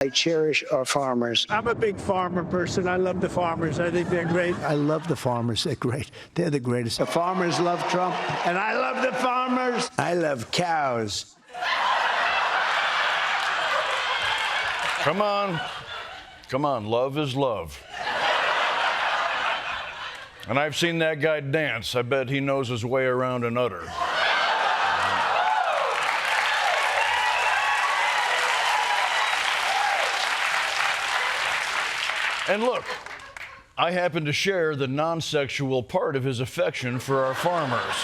I cherish our farmers. I'm a big farmer person. I love the farmers. I think they're great. I love the farmers. They're great. They're the greatest. The farmers love Trump, and I love the farmers. I love cows. Come on. Come on. Love is love. And I've seen that guy dance. I bet he knows his way around an udder. And look, I happen to share the non-sexual part of his affection for our farmers.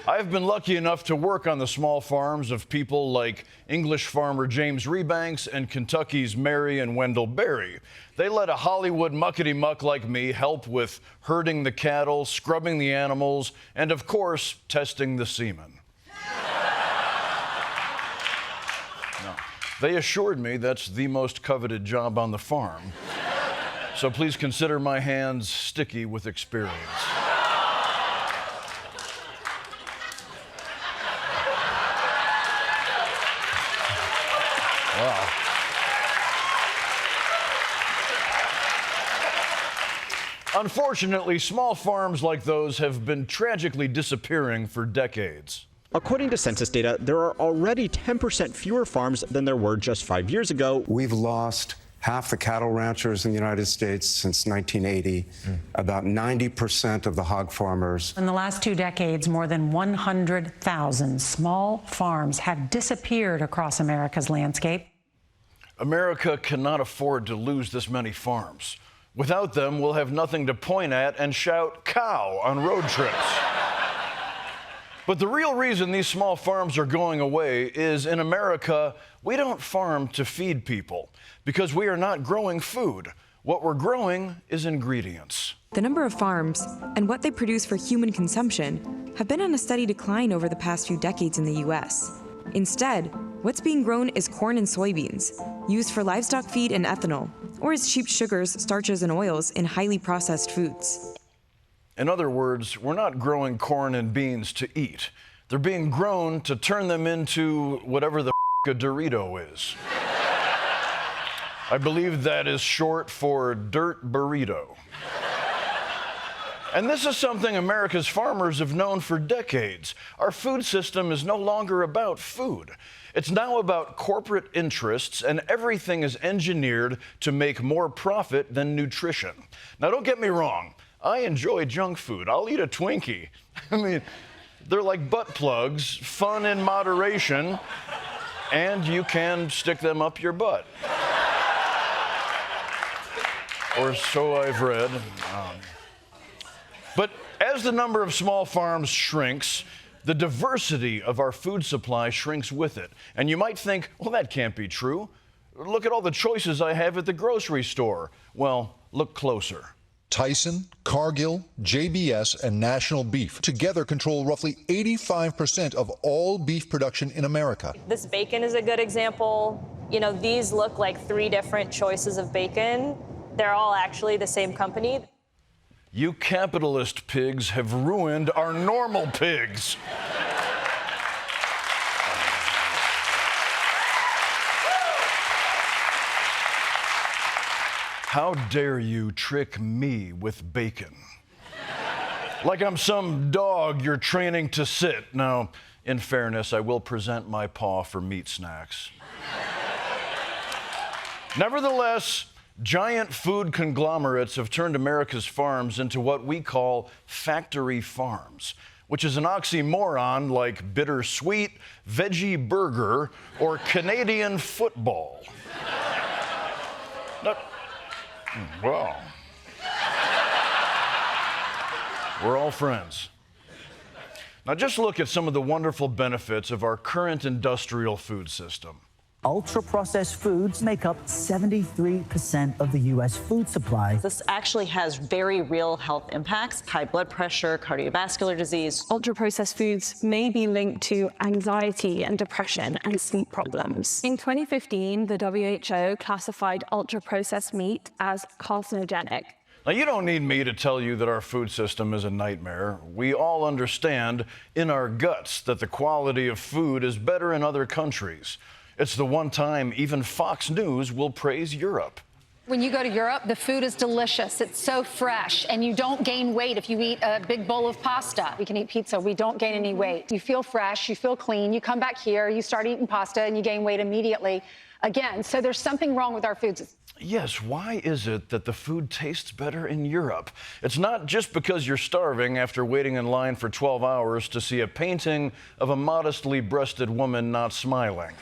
I've been lucky enough to work on the small farms of people like English farmer James Rebanks and Kentucky's Mary and Wendell Berry. They let a Hollywood muckety-muck like me help with herding the cattle, scrubbing the animals, and of course, testing the semen. No. They assured me that's the most coveted job on the farm. So please consider my hands sticky with experience. Wow. Unfortunately, small farms like those have been tragically disappearing for decades. According to census data, there are already 10% fewer farms than there were just 5 years ago. We've lost half the cattle ranchers in the United States since 1980, about 90% of the hog farmers. In the last 2 decades, more than 100,000 small farms have disappeared across America's landscape. America cannot afford to lose this many farms. Without them, we'll have nothing to point at and shout cow on road trips. But the real reason these small farms are going away is in America, we don't farm to feed people because we are not growing food. What we're growing is ingredients. The number of farms and what they produce for human consumption have been on a steady decline over the past few decades in the U.S. Instead, what's being grown is corn and soybeans, used for livestock feed and ethanol, or as cheap sugars, starches, and oils in highly processed foods. In other words, we're not growing corn and beans to eat. They're being grown to turn them into whatever the a Dorito is. I believe that is short for dirt burrito. And this is something America's farmers have known for decades. Our food system is no longer about food. It's now about corporate interests, and everything is engineered to make more profit than nutrition. Now, don't get me wrong. I enjoy junk food. I'll eat a Twinkie. I mean, they're like butt plugs, fun in moderation, and you can stick them up your butt. Or so I've read. But as the number of small farms shrinks, the diversity of our food supply shrinks with it. And you might think, well, that can't be true. Look at all the choices I have at the grocery store. Well, look closer. Tyson, Cargill, JBS, and National Beef together control roughly 85% of all beef production in America. This bacon is a good example. You know, these look like 3 different choices of bacon. They're all actually the same company. You capitalist pigs have ruined our normal pigs. How dare you trick me with bacon? Like I'm some dog you're training to sit. Now, in fairness, I will present my paw for meat snacks. Nevertheless, giant food conglomerates have turned America's farms into what we call factory farms, which is an oxymoron like bittersweet, veggie burger, or Canadian football. Now, well, we're all friends. Now just look at some of the wonderful benefits of our current industrial food system. Ultra-processed foods make up 73% of the U.S. food supply. This actually has very real health impacts: high blood pressure, cardiovascular disease. Ultra-processed foods may be linked to anxiety and depression and sleep problems. In 2015, the WHO classified ultra-processed meat as carcinogenic. Now, you don't need me to tell you that our food system is a nightmare. We all understand in our guts that the quality of food is better in other countries. It's the one time even Fox News will praise Europe. When you go to Europe, the food is delicious. It's so fresh, and you don't gain weight if you eat a big bowl of pasta. We can eat pizza. We don't gain any weight. You feel fresh. You feel clean. You come back here, you start eating pasta, and you gain weight immediately again. So there's something wrong with our foods. Yes, why is it that the food tastes better in Europe? It's not just because you're starving after waiting in line for 12 hours to see a painting of a modestly breasted woman not smiling.